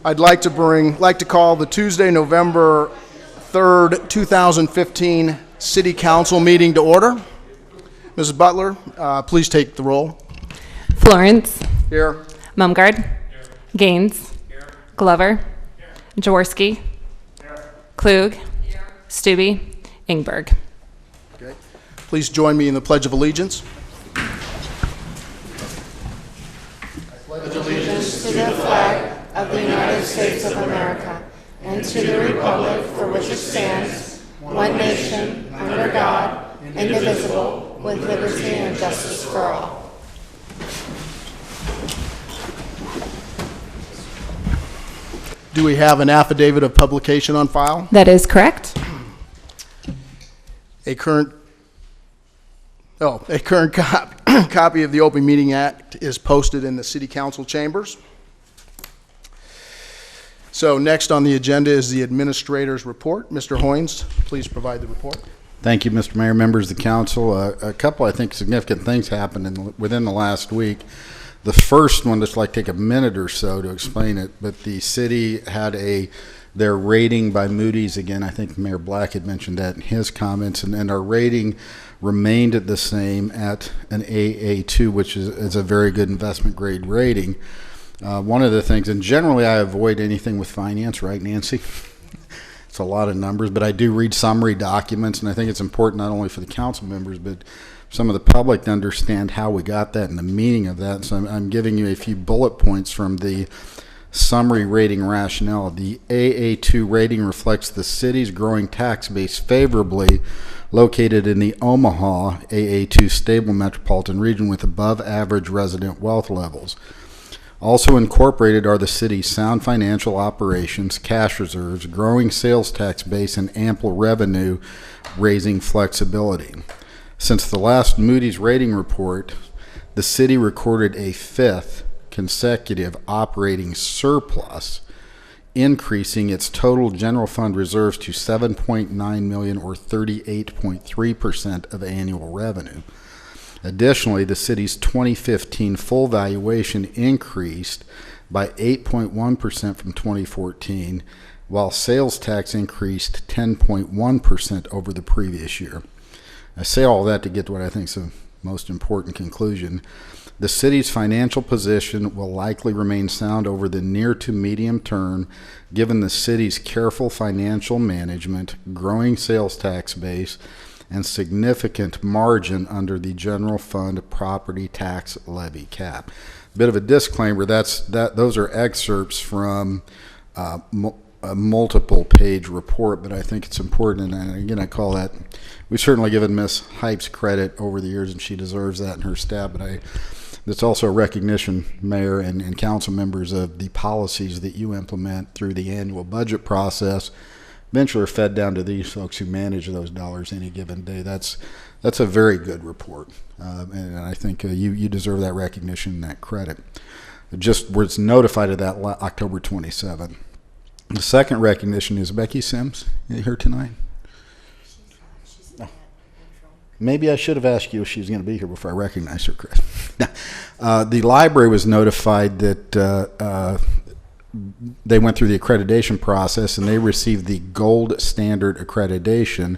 I'd like to call the Tuesday, November 3rd, 2015 City Council meeting to order. Mrs. Butler, please take the roll. Florence. Here. Mumgard. Here. Gaines. Here. Glover. Here. Jaworski. Here. Klug. Here. Stubbe. Ingberg. Okay. Please join me in the Pledge of Allegiance. I pledge allegiance to the flag of the United States of America and to the republic for which it stands, one nation, under God, indivisible, with liberty and justice for all. Do we have an affidavit of publication on file? That is correct. A current copy of the Open Meeting Act is posted in the City Council chambers. So next on the agenda is the Administrator's Report. Mr. Hoynes, please provide the report. Thank you, Mr. Mayor, members of the council. A couple, I think, significant things happened within the last week. The first one, just like take a minute or so to explain it, but the city had their rating by Moody's again. I think Mayor Black had mentioned that in his comments, and our rating remained the same at an AA2, which is a very good investment grade rating. One of the things, and generally I avoid anything with finance, right, Nancy? It's a lot of numbers, but I do read summary documents, and I think it's important not only for the council members, but some of the public to understand how we got that and the meaning of that. So I'm giving you a few bullet points from the summary rating rationale. The AA2 rating reflects the city's growing tax base favorably, located in the Omaha AA2 stable metropolitan region with above average resident wealth levels. Also incorporated are the city's sound financial operations, cash reserves, growing sales tax base, and ample revenue raising flexibility. Since the last Moody's rating report, the city recorded a fifth consecutive operating surplus, increasing its total general fund reserves to $7.9 million or 38.3% of annual revenue. Additionally, the city's 2015 full valuation increased by 8.1% from 2014, while sales tax increased 10.1% over the previous year. I say all that to get to what I think is the most important conclusion. The city's financial position will likely remain sound over the near to medium term, given the city's careful financial management, growing sales tax base, and significant margin under the general fund property tax levy cap. A bit of a disclaimer, those are excerpts from a multiple page report, but I think it's important, and again I call that, we've certainly given Ms. Hypes credit over the years, and she deserves that and her staff, but it's also a recognition, Mayor and council members, of the policies that you implement through the annual budget process eventually are fed down to these folks who manage those dollars any given day. That's a very good report, and I think you deserve that recognition and that credit. Just was notified of that October 27th. The second recognition is Becky Sims. You here tonight? Maybe I should have asked you if she was going to be here before I recognized her, Chris. The library was notified that they went through the accreditation process and they received the gold standard accreditation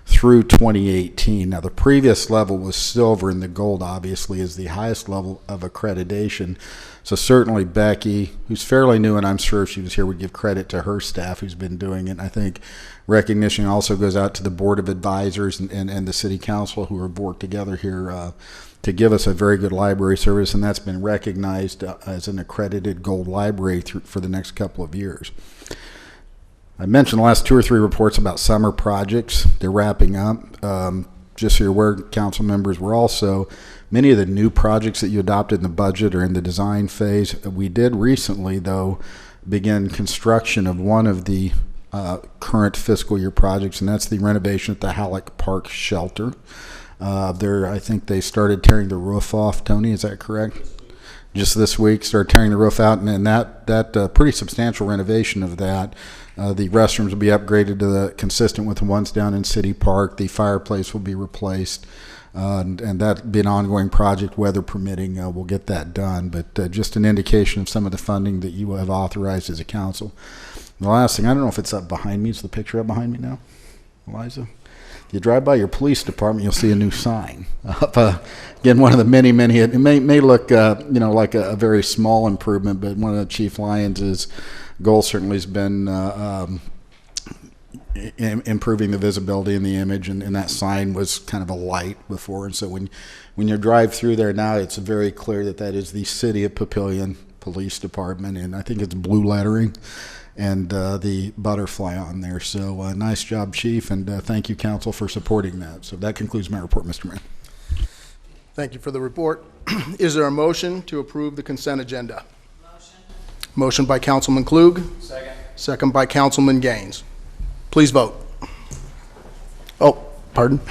through 2018. Now, the previous level was silver, and the gold obviously is the highest level of accreditation. So certainly Becky, who's fairly new, and I'm sure if she was here would give credit to her staff who's been doing it. I think recognition also goes out to the Board of Advisors and the City Council who have worked together here to give us a very good library service, and that's been recognized as an accredited gold library for the next couple of years. I mentioned the last 2 or 3 reports about summer projects. They're wrapping up. Just so you're aware, council members, many of the new projects that you adopted in the budget are in the design phase. We did recently, though, begin construction of one of the current fiscal year projects, and that's the renovation at the Halleck Park Shelter. I think they started tearing the roof off. Tony, is that correct? just this week, started tearing the roof out, and that pretty substantial renovation of that. The restrooms will be upgraded to consistent with the ones down in City Park. The fireplace will be replaced, and that'll be an ongoing project, weather permitting. We'll get that done, but just an indication of some of the funding that you have authorized as a council. The last thing, I don't know if it's up behind me. Is the picture up behind me now, Eliza? You drive by your police department, you'll see a new sign. Again, one of the many, it may look, like a very small improvement, but one of Chief Lyons' goals certainly has been improving the visibility and the image, and that sign was kind of a light before. And so when you drive through there now, it's very clear that is the City of Papillion Police Department, and I think it's blue lettering and the butterfly on there. So nice job, Chief, and thank you, Council, for supporting that. So that concludes my report, Mr. Mayor. Thank you for the report. Is there a motion to approve the consent agenda? Motion by Councilman Klug. Second. Second by Councilman Gaines. Please vote. Oh, pardon?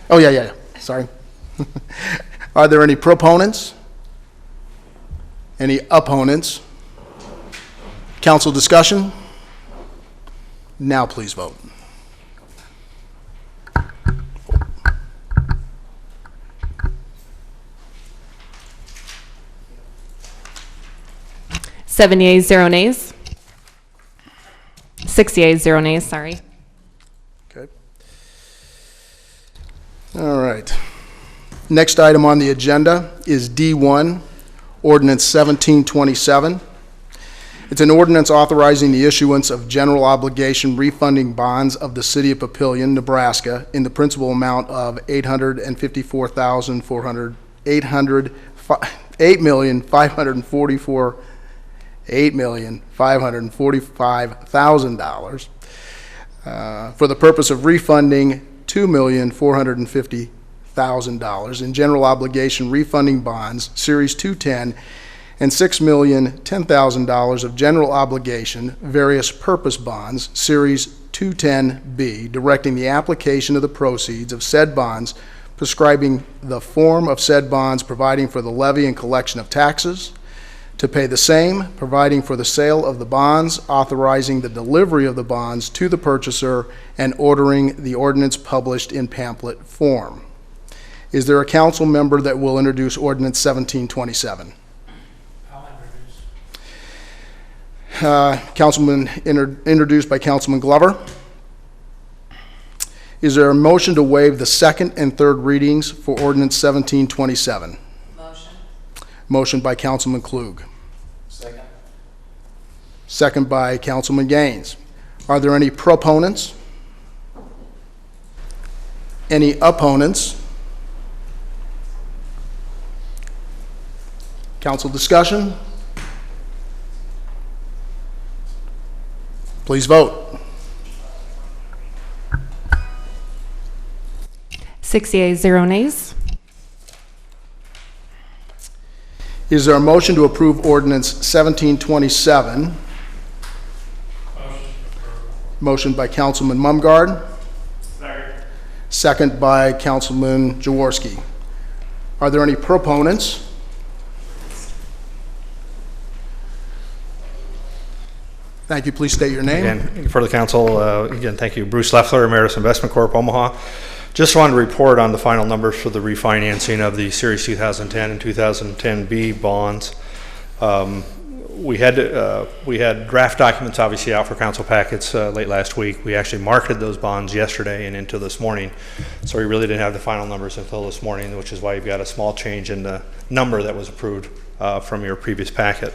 Oh, yeah. Sorry. Are there any proponents? Any opponents? Council discussion? Now please vote. Seven yeas, 0 nays. 6 yeas, 0 nays, sorry. Okay. All right. Next item on the agenda is D1, Ordinance 1727. It's an ordinance authorizing the issuance of general obligation refunding bonds of the City of Papillion, Nebraska, in the principal amount of $8,545,000 for the purpose of refunding $2,450,000 in general obligation refunding bonds, Series 210, and $6,010,000 of general obligation various purpose bonds, Series 210B, directing the application of the proceeds of said bonds, prescribing the form of said bonds, providing for the levy and collection of taxes, to pay the same, providing for the sale of the bonds, authorizing the delivery of the bonds to the purchaser, and ordering the ordinance published in pamphlet form. Is there a council member that will introduce Ordinance 1727? Introduced by Councilman Glover. Is there a motion to waive the second and third readings for Ordinance 1727? Motion. Motion by Councilman Klug. Second. Second by Councilman Gaines. Are there any proponents? Any opponents? Council discussion? Please vote. 6 yeas, 0 nays. Is there a motion to approve Ordinance 1727? Motion by Councilman Mumgard. Second. Second by Councilman Jaworski. Are there any proponents? Thank you. Please state your name. Again, for the council, again, thank you. Bruce Leffler, Emeritus Investment Corp, Omaha. Just wanted to report on the final numbers for the refinancing of the Series 2010 and 2010B bonds. We had draft documents obviously out for council packets late last week. We actually marketed those bonds yesterday and into this morning, so we really didn't have the final numbers until this morning, which is why you've got a small change in the number that was approved from your previous packet.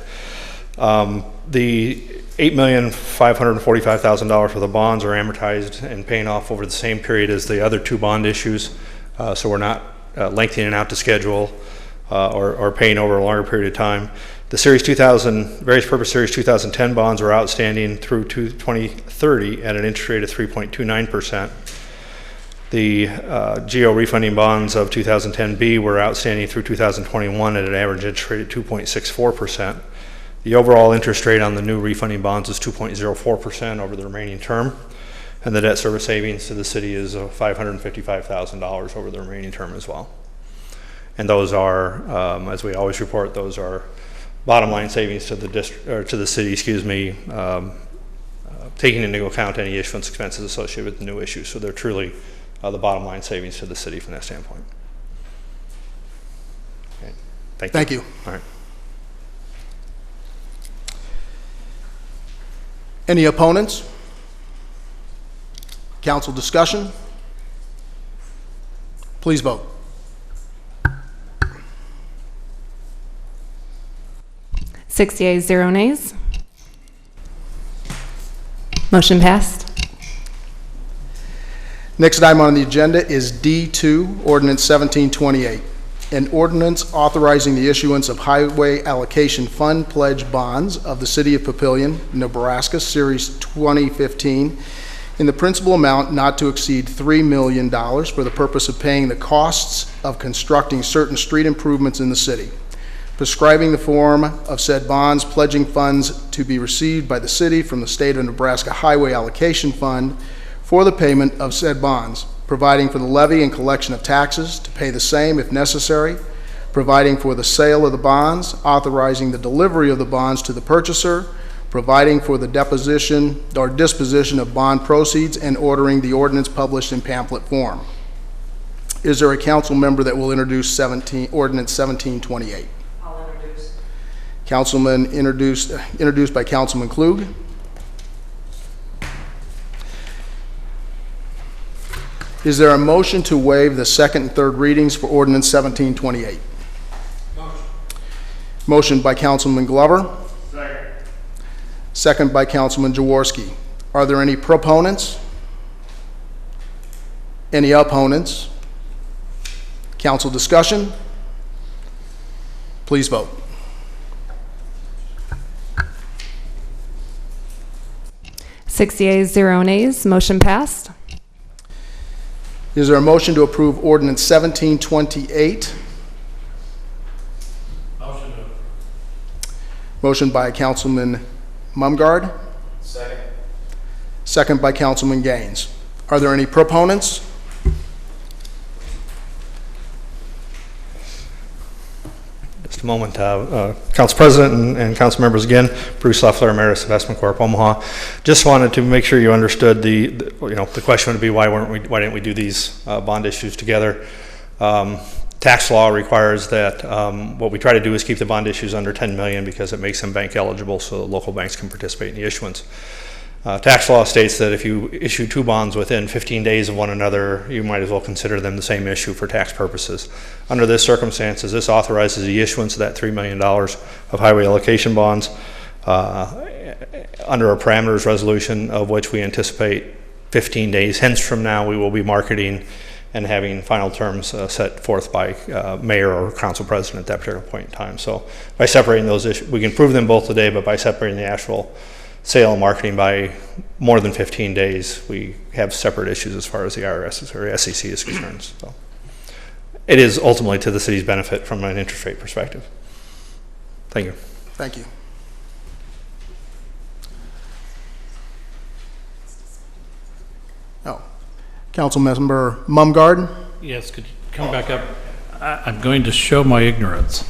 The $8,545,000 for the bonds are amortized and paying off over the same period as the other two bond issues, so we're not lengthening out the schedule or paying over a longer period of time. The Series 2000, various purpose Series 2010 bonds are outstanding through 2030 at an interest rate of 3.29%. The GO refunding bonds of 2010B were outstanding through 2021 at an average interest rate of 2.64%. The overall interest rate on the new refunding bonds is 2.04% over the remaining term, and the debt service savings to the city is $555,000 over the remaining term as well. And those are, as we always report, those are bottom line savings to the district, or to the city, excuse me, taking into account any issuance expenses associated with the new issue. So they're truly the bottom line savings to the city from that standpoint. Okay. Thank you. Thank you. All right. Any opponents? Council discussion? Please vote. Six yeas, 0 nays. Motion passed. Next item on the agenda is D2, Ordinance 1728, an ordinance authorizing the issuance of Highway Allocation Fund pledge bonds of the City of Papillion, Nebraska, Series 2015, in the principal amount not to exceed $3 million for the purpose of paying the costs of constructing certain street improvements in the city, prescribing the form of said bonds, pledging funds to be received by the city from the State of Nebraska Highway Allocation Fund for the payment of said bonds, providing for the levy and collection of taxes to pay the same if necessary, providing for the sale of the bonds, authorizing the delivery of the bonds to the purchaser, providing for the deposition or disposition of bond proceeds, and ordering the ordinance published in pamphlet form. Is there a council member that will introduce Ordinance 1728? I'll introduce. Councilman introduced by Councilman Klug. Is there a motion to waive the second and third readings for Ordinance 1728? Motion by Councilman Glover. Second. Second by Councilman Jaworski. Are there any proponents? Any opponents? Council discussion? Please vote. Six yeas, 0 nays. Motion passed. Is there a motion to approve Ordinance 1728? Motion to approve. Motion by Councilman Mumgard. Second. Second by Councilman Gaines. Are there any proponents? Just a moment, Council President and Council members again, Bruce Loeffler, Emeritus Investment Corp. Omaha. Just wanted to make sure you understood the question would be why didn't we do these bond issues together? Tax law requires that what we try to do is keep the bond issues under 10 million because it makes them bank eligible so local banks can participate in the issuance. Tax law states that if you issue two bonds within 15 days of one another, you might as well consider them the same issue for tax purposes. Under this circumstances, this authorizes the issuance of that $3 million of highway allocation bonds under a parameters resolution of which we anticipate 15 days hence from now we will be marketing and having final terms set forth by mayor or council president at that particular point in time. So by separating those issues, we can prove them both today, but by separating the actual sale and marketing by more than 15 days, we have separate issues as far as the IRS or SEC is concerned. So it is ultimately to the city's benefit from an interest rate perspective. Thank you. Thank you. Oh, Councilmember Mumgard. Yes, could you come back up? I'm going to show my ignorance.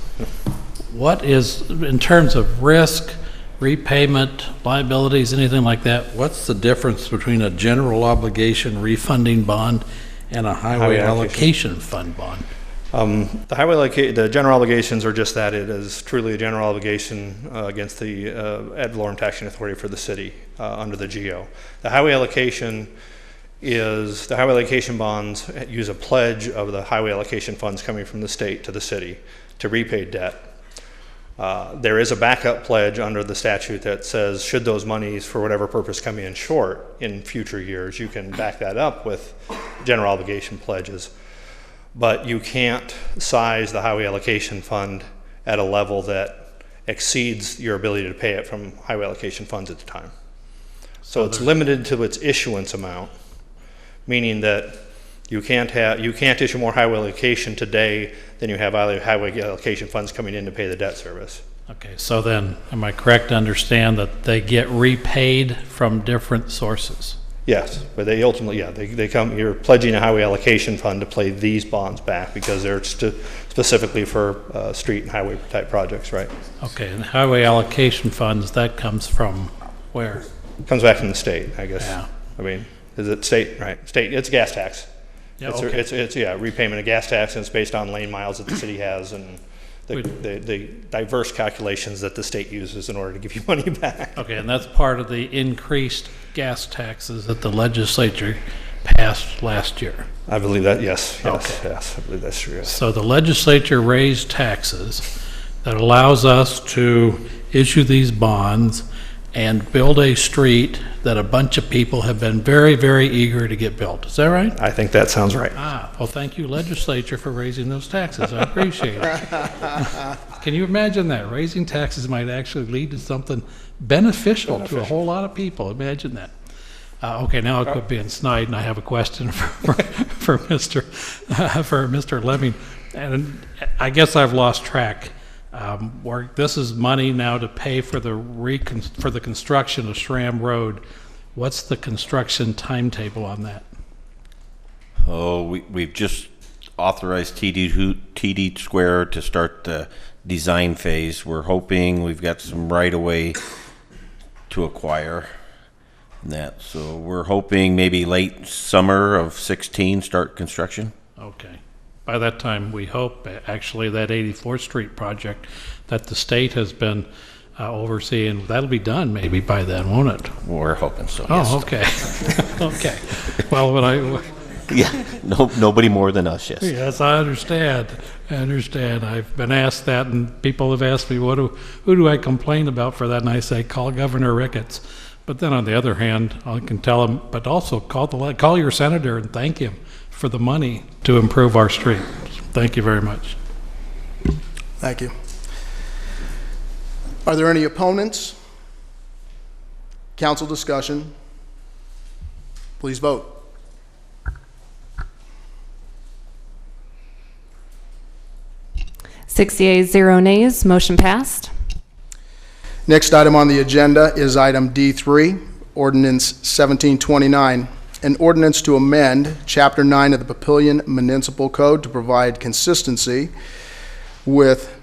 What is, in terms of risk, repayment, liabilities, anything like that, what's the difference between a general obligation refunding bond and a highway allocation fund bond? The general obligations are just that. It is truly a general obligation against the ad valorem taxing authority for the city under the GO. The highway allocation bonds use a pledge of the highway allocation funds coming from the state to the city to repay debt. There is a backup pledge under the statute that says should those monies for whatever purpose come in short in future years, you can back that up with general obligation pledges. But you can't size the highway allocation fund at a level that exceeds your ability to pay it from highway allocation funds at the time. So it's limited to its issuance amount, meaning that you can't issue more highway allocation today than you have highway allocation funds coming in to pay the debt service. Okay, so then, am I correct to understand that they get repaid from different sources? Yes, but they ultimately, yeah, they come, you're pledging a highway allocation fund to pay these bonds back because they're specifically for street and highway type projects, right? Okay, and highway allocation funds, that comes from where? Comes back from the state, I guess. Yeah. I mean, is it state, right? State, it's gas tax. Yeah, It's, okay. it's, yeah, repayment of gas tax, and it's based on lane miles that the city has and the diverse calculations that the state uses in order to give you money back. Okay, and that's part of the increased gas taxes that the legislature passed last year. I believe that, yes, Okay. yes, I believe that's true. Yes. So the legislature raised taxes that allows us to issue these bonds and build a street that a bunch of people have been very, very eager to get built. Is that right? I think that sounds right. Well, thank you, legislature, for raising those taxes. I appreciate it. Can you imagine that? Raising taxes might actually lead to something beneficial to a whole lot of people. Imagine that. Okay, now I'll quit being snide, and I have a question for Mr. Lemming. And I guess I've lost track. This is money now to pay for the construction of Schramm Road. What's the construction timetable on that? Oh, we've just authorized TD Square to start the design phase. We're hoping we've got some right-of-way to acquire and that. So we're hoping maybe late summer of 16 start construction. Okay. By that time, we hope, actually, that 84th Street project that the state has been overseeing, that'll be done maybe by then, won't it? We're hoping so. Oh, okay. Okay. Well, Yeah, nobody more than us, yes. yes, I understand. I've been asked that, and people have asked me, who do I complain about for that? And I say, call Governor Ricketts. But then on the other hand, I can tell him, but also call your senator and thank him for the money to improve our street. Thank you very much. Thank you. Are there any opponents? Council discussion? Please vote. Six yeas, 0 nays, motion passed. Next item on the agenda is item D3, Ordinance 1729, an ordinance to amend Chapter 9 of the Papillion Municipal Code to provide consistency with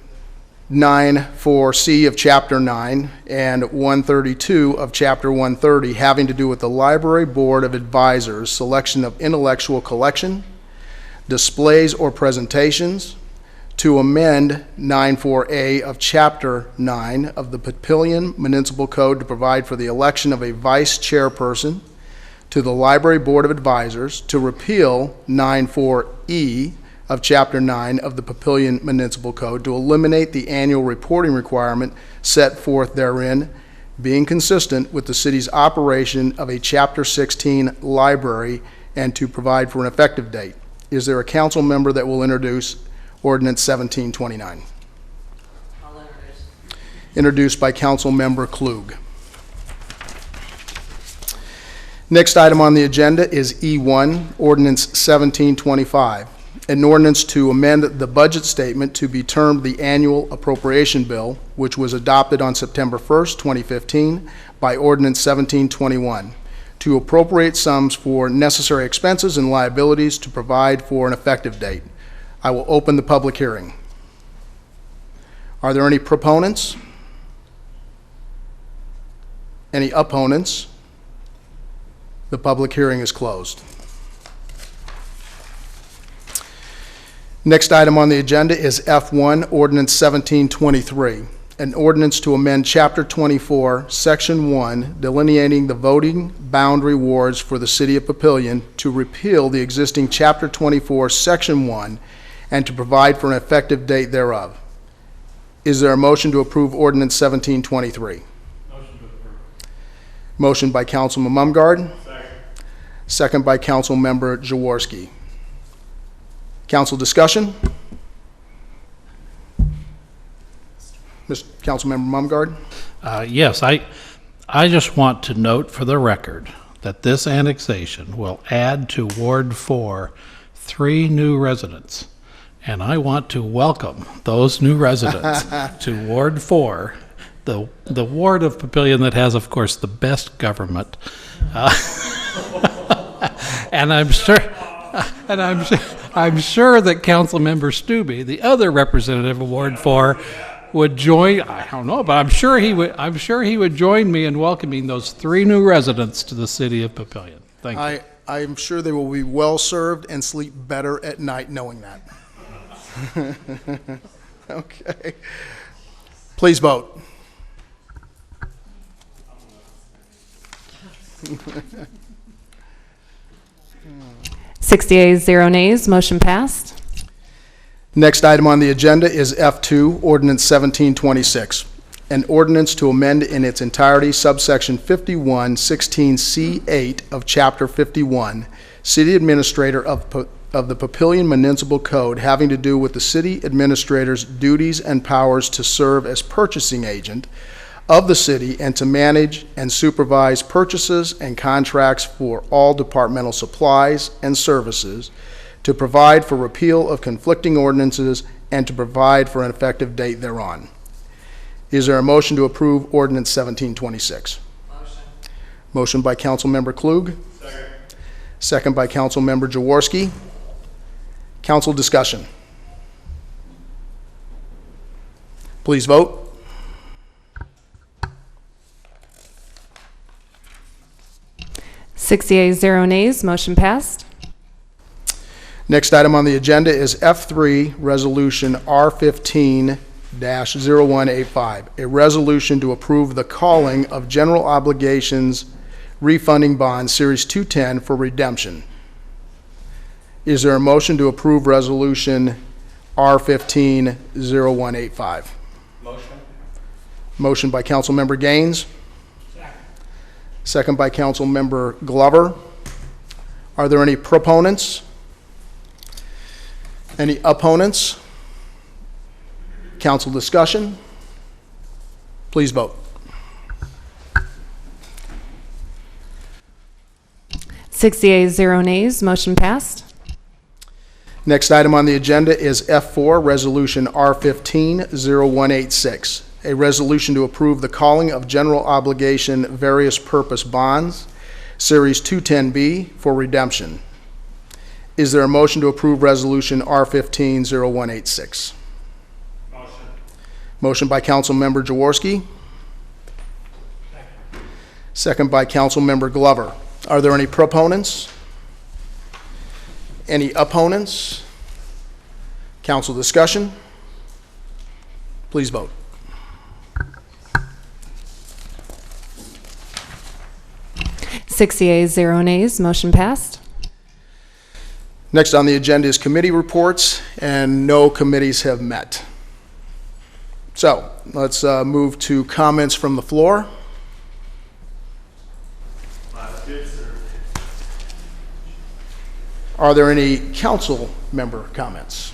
9(4)C of Chapter 9 and 132 of Chapter 130, having to do with the Library Board of Advisors' selection of intellectual collection, displays or presentations, to amend 9(4)A of Chapter 9 of the Papillion Municipal Code to provide for the election of a vice chairperson to the Library Board of Advisors, to repeal 9(4)E of Chapter 9 of the Papillion Municipal Code to eliminate the annual reporting requirement set forth therein, being consistent with the city's operation of a Chapter 16 library, and to provide for an effective date. Is there a council member that will introduce Ordinance 1729? I'll introduce. Introduced by Council Member Klug. Next item on the agenda is E1, Ordinance 1725, an ordinance to amend the budget statement to be termed the Annual Appropriation Bill, which was adopted on September 1st, 2015 by Ordinance 1721, to appropriate sums for necessary expenses and liabilities to provide for an effective date. I will open the public hearing. Are there any proponents? Any opponents? The public hearing is closed. Next item on the agenda is F1, Ordinance 1723, an ordinance to amend Chapter 24, Section 1, delineating the voting boundary wards for the City of Papillion, to repeal the existing Chapter 24, Section 1, and to provide for an effective date thereof. Is there a motion to approve Ordinance 1723? Motion to approve. Motion by Councilman Mumgarde. Second by Council Member Jaworski. Council discussion? Councilmember Mumgarde? Yes, I just want to note for the record that this annexation will add to Ward 4 3 new residents. And I want to welcome those new residents to Ward 4, the ward of Papillion that has, of course, the best government. And I'm sure, I'm sure that Councilmember Stube, the other representative of Ward 4, would join. I don't know, but I'm sure he would. I'm sure he would join me in welcoming those 3 new residents to the city of Papillion. Thank you. I'm sure they will be well served and sleep better at night knowing that. Okay. Please vote. 60 yeas, 0 nays, motion passed. Next item on the agenda is F2, Ordinance 1726, an ordinance to amend in its entirety subsection 5116C8 of Chapter 51, City Administrator of the Papillion Municipal Code, having to do with the city administrator's duties and powers to serve as purchasing agent of the city and to manage and supervise purchases and contracts for all departmental supplies and services, to provide for repeal of conflicting ordinances, and to provide for an effective date thereon. Is there a motion to approve Ordinance 1726? Motion by Councilmember Klug. Second by Councilmember Jaworski. Council discussion. Please vote. Six yeas, 0 nays, motion passed. Next item on the agenda is F3, Resolution R15-0185, a resolution to approve the calling of general obligations refunding bond Series 210 for redemption. Is there a motion to approve Resolution R15-0185? Motion. Motion by Councilmember Gaines. Second by Councilmember Glover. Are there any proponents? Any opponents? Council discussion? Please vote. 6 yeas, 0 nays, motion passed. Next item on the agenda is F4, Resolution R15-0186, a resolution to approve the calling of general obligation various purpose bonds, Series 210B, for redemption. Is there a motion to approve Resolution R15-0186? Motion. Motion by Councilmember Jaworski. Second by Councilmember Glover. Are there any proponents? Any opponents? Council discussion? Please vote. Six yeas, 0 nays, motion passed. Next on the agenda is committee reports, and no committees have met. So let's move to comments from the floor. Are there any council member comments?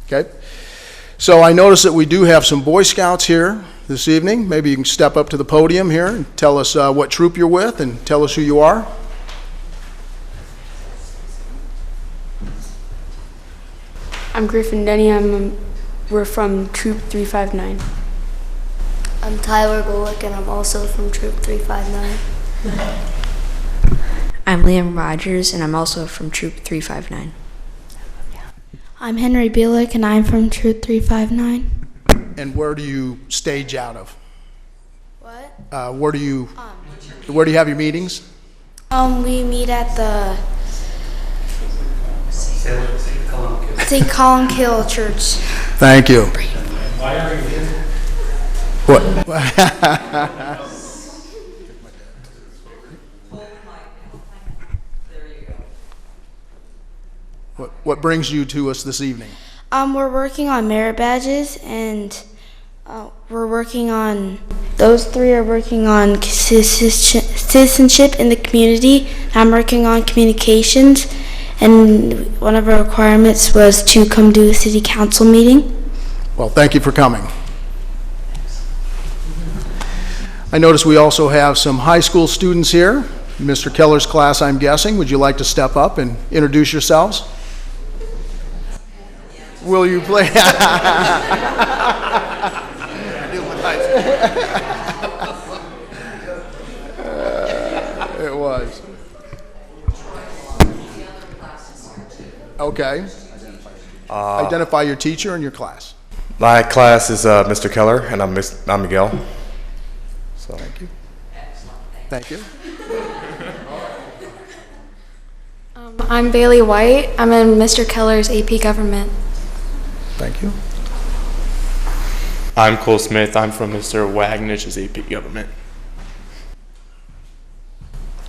Okay. So I notice that we do have some Boy Scouts here this evening. Maybe you can step up to the podium here and tell us what troop you're with and tell us who you are. I'm Griffin Denny. We're from Troop 359. I'm Tyler Golick, and I'm also from Troop 359. I'm Liam Rogers, and I'm also from Troop 359. I'm Henry Bielick, and I'm from Troop 359. And where do you stage out of? What? Where do you have your meetings? We meet at the St. Columkill Church. Thank you. Why are you here? What? What brings you to us this evening? We're working on merit badges, and we're working on, those three are working on citizenship in the community. I'm working on communications, and one of our requirements was to come to a city council meeting. Well, thank you for coming. I notice we also have some high school students here. Mr. Keller's class, I'm guessing. Would you like to step up and introduce yourselves? Will you play? Okay. Identify your teacher and your class. My class is Mr. Keller, and I'm Miguel. So. Thank you. Thank you. I'm Bailey White. I'm in Mr. Keller's AP Government. Thank you. I'm Cole Smith. I'm from Mr. Wagnish's AP Government.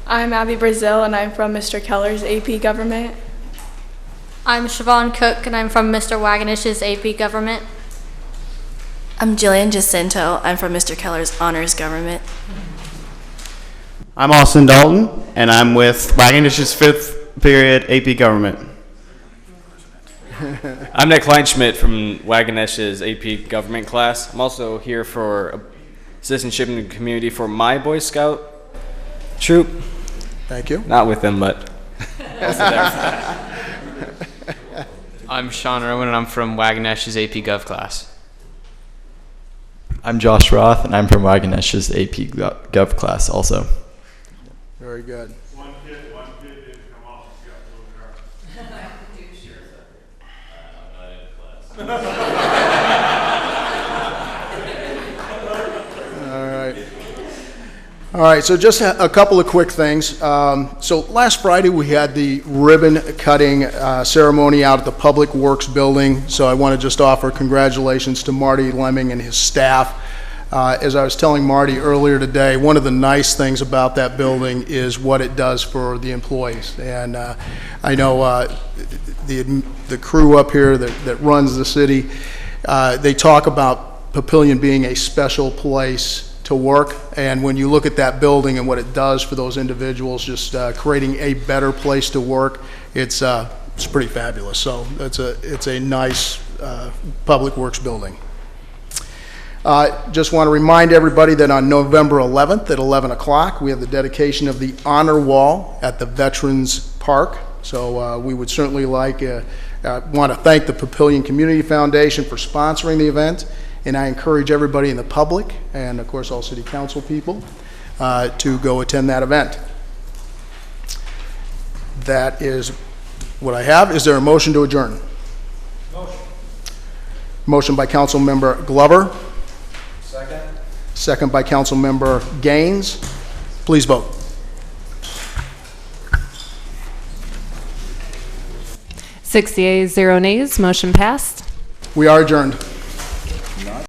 I'm Abby Brazil, and I'm from Mr. Keller's AP Government. I'm Siobhan Cook, and I'm from Mr. Wagnish's AP Government. I'm Jillian Jacinto. I'm from Mr. Keller's Honors Government. I'm Austin Dalton, and I'm with Wagnish's 5th period AP Government. I'm Nick Kleinschmidt from Wagnish's AP Government class. I'm also here for citizenship in the community for my Boy Scout troop. Thank you. Not with them, but also there. I'm Sean Irwin, and I'm from Wagnish's AP Gov class. I'm Josh Roth, and I'm from Wagnish's AP Gov class also. Very good. One kid didn't come off and got blue card. All right, so just a couple of quick things. So last Friday, we had the ribbon cutting ceremony out at the Public Works Building. So I want to just offer congratulations to Marty Lemming and his staff. As I was telling Marty earlier today, one of the nice things about that building is what it does for the employees. And I know the crew up here that runs the city, they talk about Papillion being a special place to work, and when you look at that building and what it does for those individuals, just creating a better place to work, it's pretty fabulous. So it's a nice Public Works building. Just want to remind everybody that on November 11th at 11 o'clock, we have the dedication of the Honor Wall at the Veterans Park. So we would certainly want to thank the Papillion Community Foundation for sponsoring the event. And I encourage everybody in the public, and of course all city council people, to go attend that event. That is what I have. Is there a motion to adjourn? Motion. Motion by Council Member Glover. Second. Second by Council Member Gaines. Please vote. Six yeas, 0 nays. Motion passed. We are adjourned. Not